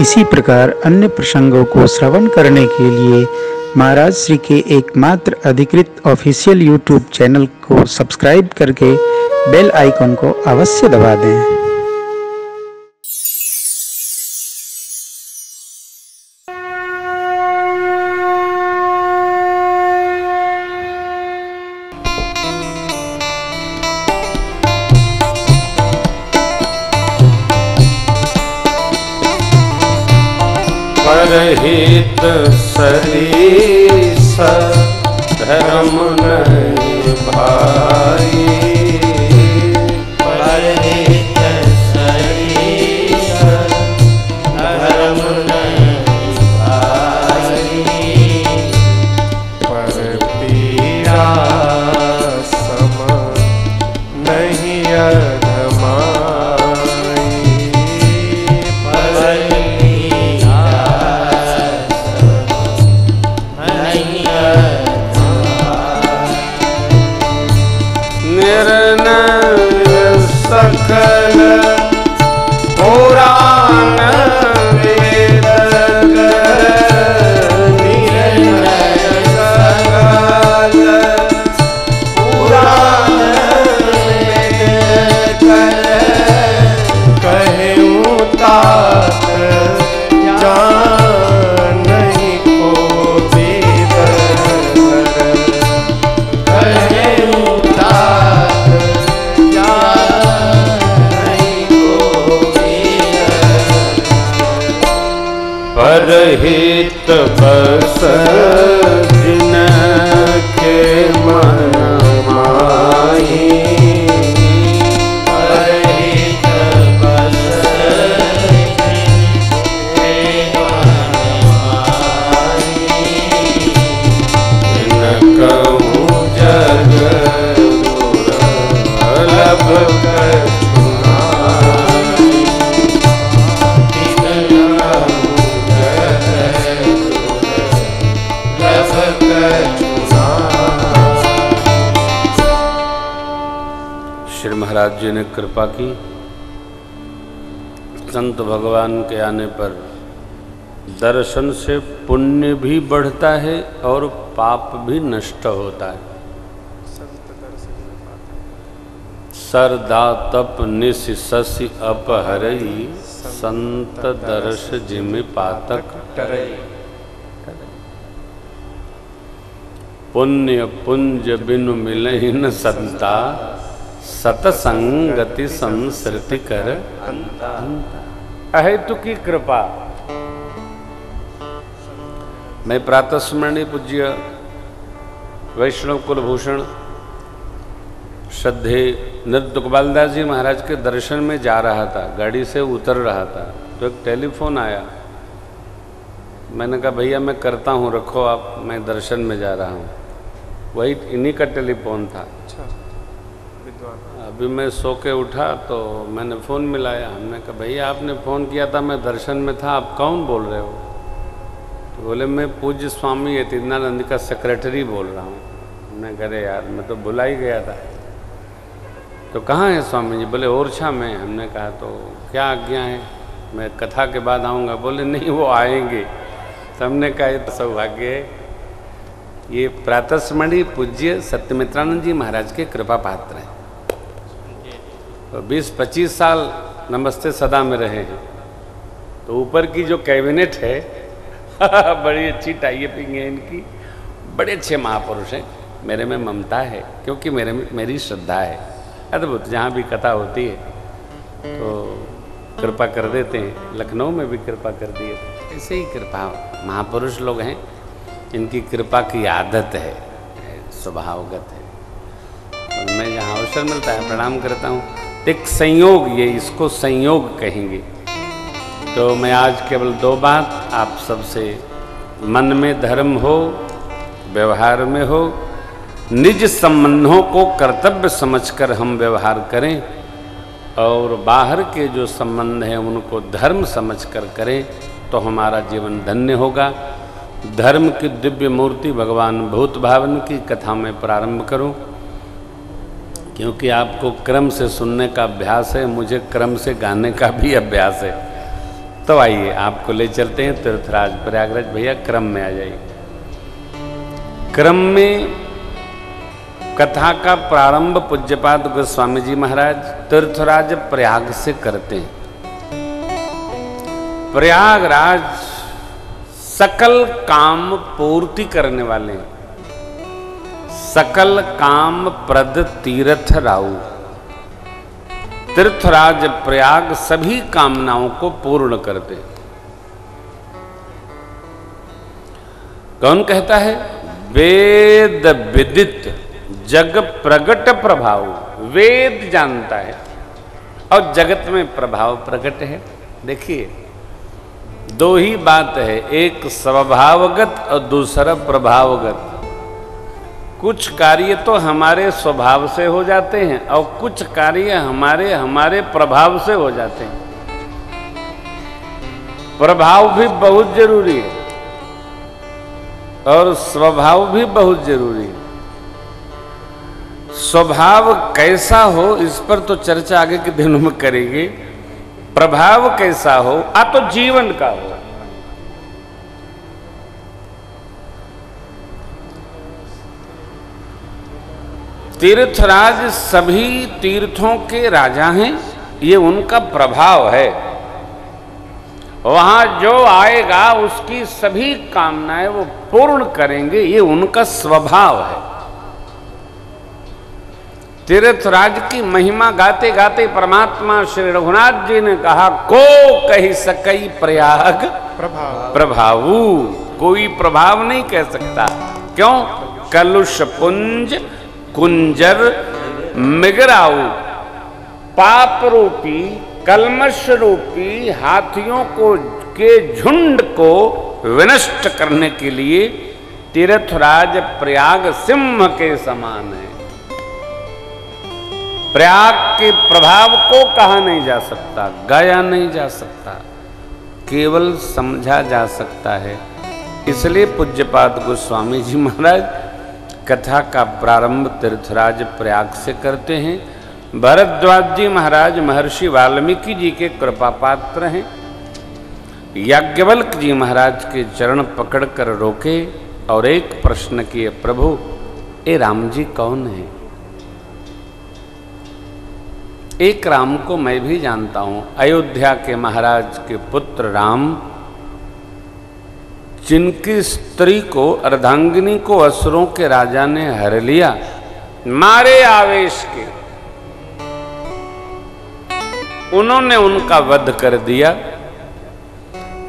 इसी प्रकार अन्य प्रसंगों को श्रवण करने के लिए महाराज श्री के एकमात्र अधिकृत ऑफिशियल यूट्यूब चैनल को सब्सक्राइब करके बेल आइकन को अवश्य दबा दें। परहित सरीस धर्म नहीं भाई, परहित सरीस धर्म नहीं भाई, पर पीरा सम नहीं अधमाई, सकल पुराण वेद निर्णय सकल पुराण वेद कहूँ तात जान नहीं को वेद कहूँ तात परहित बस जिनके मन माही, परहित बस जिनके मन माही, न कहूँ जग दुर्लभ श्री महाराज जी ने कृपा की। संत भगवान के आने पर दर्शन से पुण्य भी बढ़ता है और पाप भी नष्ट होता है। सरदा तप निस ससि अपहरई, संत दर्श जिमि पातक टरई। पुण्य पुंज बिनु मिलहि न संता, सतसंगति संसृति कर अंता। अहेतु की कृपा। मैं प्रातः स्मरणीय पूज्य वैष्णव कुलभूषण श्रद्धे नृत्य गोपालदास जी महाराज के दर्शन में जा रहा था, गाड़ी से उतर रहा था तो एक टेलीफोन आया। मैंने कहा भैया मैं करता हूँ, रखो आप, मैं दर्शन में जा रहा हूँ। वही इन्हीं का टेलीफोन था। अभी मैं सो के उठा तो मैंने फ़ोन मिलाया। हमने कहा भैया आपने फ़ोन किया था, मैं दर्शन में था, आप कौन बोल रहे हो? तो बोले मैं पूज्य स्वामी यतीन्द्रानंद का सेक्रेटरी बोल रहा हूँ। हमने कहा अरे यार मैं तो बुला ही गया था। तो कहाँ है स्वामी जी? बोले ओरछा में। हमने कहा तो क्या आज्ञा है? मैं कथा के बाद आऊँगा। बोले नहीं वो आएंगे। तो हमने कहा तो सौभाग्य है, ये प्रातस्मरणीय पूज्य सत्यमित्रानंद जी महाराज के कृपा पात्र हैं। तो 20-25 साल नमस्ते सदा में रहे हैं। तो ऊपर की जो कैबिनेट है बड़ी अच्छी टाइपिंग है इनकी, बड़े अच्छे महापुरुष हैं। मेरे में ममता है क्योंकि मेरी श्रद्धा है अद्भुत। जहाँ भी कथा होती है तो कृपा कर देते हैं। लखनऊ में भी कृपा कर दिए। ऐसे ही कृपा महापुरुष लोग हैं, इनकी कृपा की आदत है, स्वभावगत है। और मैं जहाँ अवसर मिलता है प्रणाम करता हूँ। एक संयोग, ये इसको संयोग कहेंगे। तो मैं आज केवल 2 बात आप सबसे, मन में धर्म हो, व्यवहार में हो, निज संबंधों को कर्तव्य समझकर हम व्यवहार करें और बाहर के जो संबंध हैं उनको धर्म समझकर करें तो हमारा जीवन धन्य होगा। धर्म की दिव्य मूर्ति भगवान भूत भावन की कथा में प्रारंभ करूं, क्योंकि आपको क्रम से सुनने का अभ्यास है, मुझे क्रम से गाने का भी अभ्यास है। तो आइए आपको ले चलते हैं तीर्थराज प्रयागराज। भैया क्रम में आ जाइए। क्रम में कथा का प्रारंभ पूज्यपाद गोस्वामी जी महाराज तीर्थराज प्रयाग से करते हैं। प्रयागराज सकल काम पूर्ति करने वाले हैं, सकल काम प्रद तीर्थ राऊ। तीर्थराज प्रयाग सभी कामनाओं को पूर्ण करते। कौन कहता है? वेद विदित जग प्रगट प्रभाव। वेद जानता है और जगत में प्रभाव प्रकट है। देखिए दो ही बात है, एक स्वभावगत और दूसरा प्रभावगत। कुछ कार्य तो हमारे स्वभाव से हो जाते हैं और कुछ कार्य हमारे प्रभाव से हो जाते हैं। प्रभाव भी बहुत जरूरी है और स्वभाव भी बहुत जरूरी है। स्वभाव कैसा हो इस पर तो चर्चा आगे के दिनों में करेंगे। प्रभाव कैसा हो तो जीवन का हो। तीर्थराज सभी तीर्थों के राजा हैं, ये उनका प्रभाव है। वहां जो आएगा उसकी सभी कामनाएं वो पूर्ण करेंगे, ये उनका स्वभाव है। तीर्थराज की महिमा गाते गाते परमात्मा श्री रघुनाथ जी ने कहा, को कही सकई प्रयाग प्रभावू। कोई प्रभाव नहीं कह सकता। क्यों? कलुष पुंज कुंजर मिगराऊ। पाप रूपी कलमश रूपी हाथियों को के झुंड को विनष्ट करने के लिए तीर्थराज प्रयाग सिंह के समान है। प्रयाग के प्रभाव को कहा नहीं जा सकता, गाया नहीं जा सकता, केवल समझा जा सकता है। इसलिए पूज्यपाद गोस्वामी जी महाराज कथा का प्रारंभ तीर्थराज प्रयाग से करते हैं। भरद्वाज जी महाराज महर्षि वाल्मीकि जी के कृपा पात्र हैं। याज्ञवल्क जी महाराज के चरण पकड़कर रोके और एक प्रश्न किए, प्रभु ये राम जी कौन है? एक राम को मैं भी जानता हूं, अयोध्या के महाराज के पुत्र राम, जिनकी स्त्री को अर्धांगिनी को असुरों के राजा ने हर लिया मारे आवेश के। उन्होंने उनका वध कर दिया।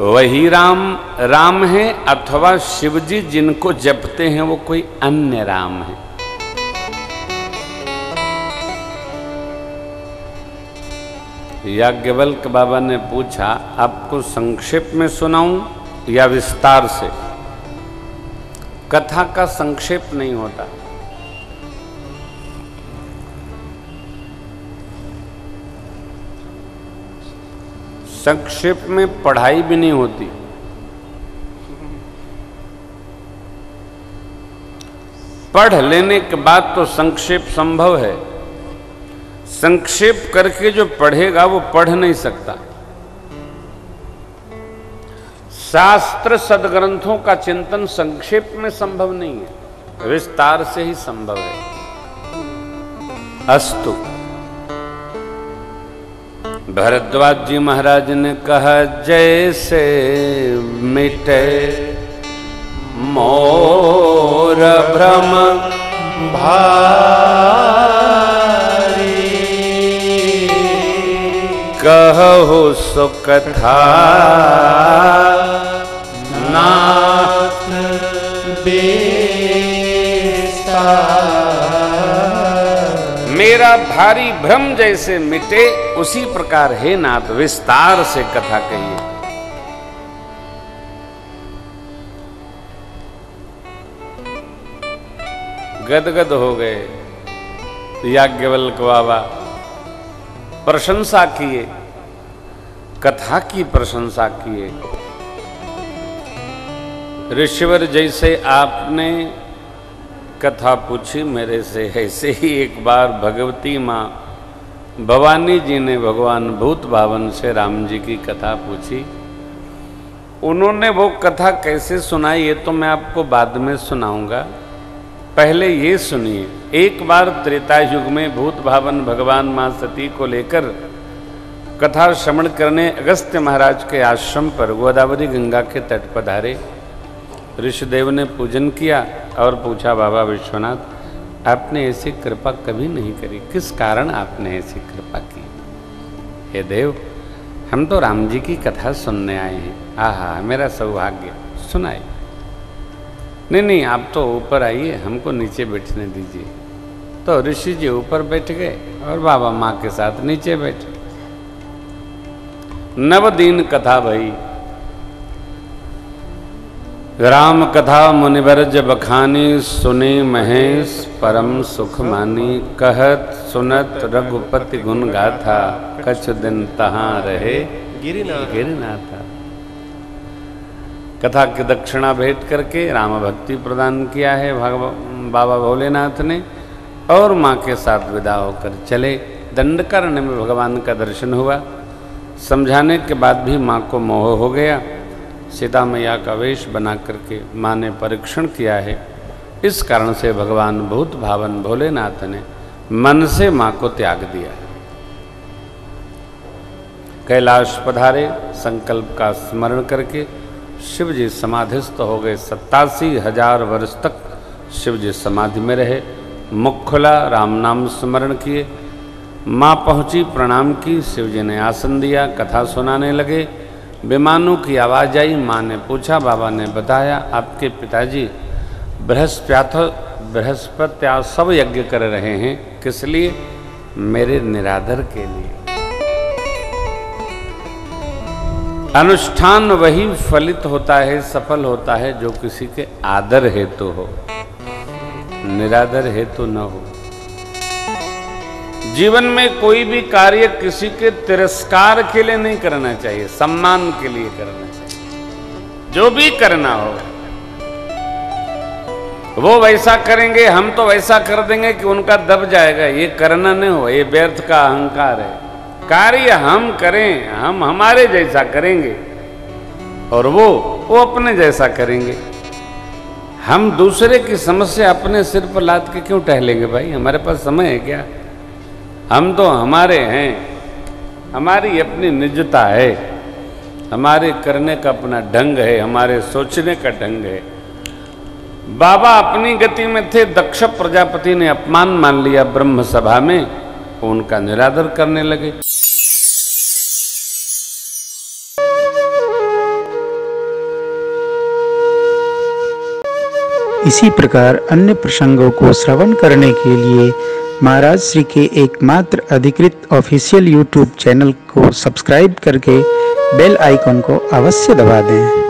वही राम है अथवा शिवजी जिनको जपते हैं वो कोई अन्य राम है? याज्ञवल्क बाबा ने पूछा, आपको संक्षेप में सुनाऊं या विस्तार से? कथा का संक्षेप नहीं होता। संक्षेप में पढ़ाई भी नहीं होती। पढ़ लेने के बाद तो संक्षेप संभव है। संक्षेप करके जो पढ़ेगा वो पढ़ नहीं सकता। शास्त्र सदग्रंथों का चिंतन संक्षेप में संभव नहीं है, विस्तार से ही संभव है। अस्तु। भरद्वाज जी महाराज ने कहा, जैसे मिटे मोर भ्रम भारी, कहो सो कथा नाथ विस्तार। मेरा भारी भ्रम जैसे मिटे उसी प्रकार हे नाथ विस्तार से कथा कहिए। गदगद हो गए याज्ञवल्क बाबा, प्रशंसा किए, कथा की प्रशंसा किए। ऋषिवर जैसे आपने कथा पूछी मेरे से, ऐसे ही एक बार भगवती माँ भवानी जी ने भगवान भूत भावन से राम जी की कथा पूछी। उन्होंने वो कथा कैसे सुनाई ये तो मैं आपको बाद में सुनाऊंगा। पहले ये सुनिए, एक बार त्रेता युग में भूत भावन भगवान मां सती को लेकर कथा श्रवण करने अगस्त्य महाराज के आश्रम पर गोदावरी गंगा के तट पधारे। ऋषिदेव ने पूजन किया और पूछा, बाबा विश्वनाथ आपने ऐसी कृपा कभी नहीं करी, किस कारण आपने ऐसी कृपा की? हे देव, हम तो राम जी की कथा सुनने आए हैं। आहा, मेरा सौभाग्य, सुनाए। नहीं, आप तो ऊपर आइए, हमको नीचे बैठने दीजिए। तो ऋषि जी ऊपर बैठ गए और बाबा माँ के साथ नीचे बैठे। 9 दिन कथा भई। राम कथा मुनिवर जब बखानी, सुने महेश परम सुख मानी। कहत सुनत रघुपति गुण गाथा, कछ दिन तहाँ रहे गिरनाथा। कथा की दक्षिणा भेंट करके राम भक्ति प्रदान किया है बाबा भोलेनाथ ने और माँ के साथ विदा होकर चले। दंडकारण्य में भगवान का दर्शन हुआ। समझाने के बाद भी माँ को मोह हो गया। सीता मैया का वेश बना करके माँ ने परीक्षण किया है। इस कारण से भगवान भूत भावन भोलेनाथ ने मन से माँ को त्याग दिया। कैलाश पधारे, संकल्प का स्मरण करके शिव जी समाधिस्थ हो गए। 87,000 वर्ष तक शिव जी समाधि में रहे। मुख खुला, राम नाम स्मरण किए। माँ पहुँची, प्रणाम की, शिव जी ने आसन दिया, कथा सुनाने लगे। विमानों की आवाज़ आई। माँ ने पूछा, बाबा ने बताया आपके पिताजी बृहस्पत्या सब यज्ञ कर रहे हैं, किस लिए? मेरे निरादर के लिए। अनुष्ठान वही फलित होता है, सफल होता है जो किसी के आदर हेतु हो, निरादर हेतु न हो। जीवन में कोई भी कार्य किसी के तिरस्कार के लिए नहीं करना चाहिए, सम्मान के लिए करना चाहिए। जो भी करना हो वो वैसा करेंगे, हम तो वैसा कर देंगे कि उनका दब जाएगा, ये करना नहीं हो, ये व्यर्थ का अहंकार है। कार्य हम करें, हम हमारे जैसा करेंगे और वो अपने जैसा करेंगे। हम दूसरे की समस्या अपने सिर पर लाद के क्यों टहलेंगे भाई? हमारे पास समय है क्या? हम तो हमारे हैं, हमारी अपनी निजता है, हमारे करने का अपना ढंग है, हमारे सोचने का ढंग है। बाबा अपनी गति में थे। दक्ष प्रजापति ने अपमान मान लिया ब्रह्म सभा में, उनका निरादर करने लगे। इसी प्रकार अन्य प्रसंगों को श्रवण करने के लिए महाराज श्री के एकमात्र अधिकृत ऑफिशियल YouTube चैनल को सब्सक्राइब करके बेल आइकन को अवश्य दबा दें।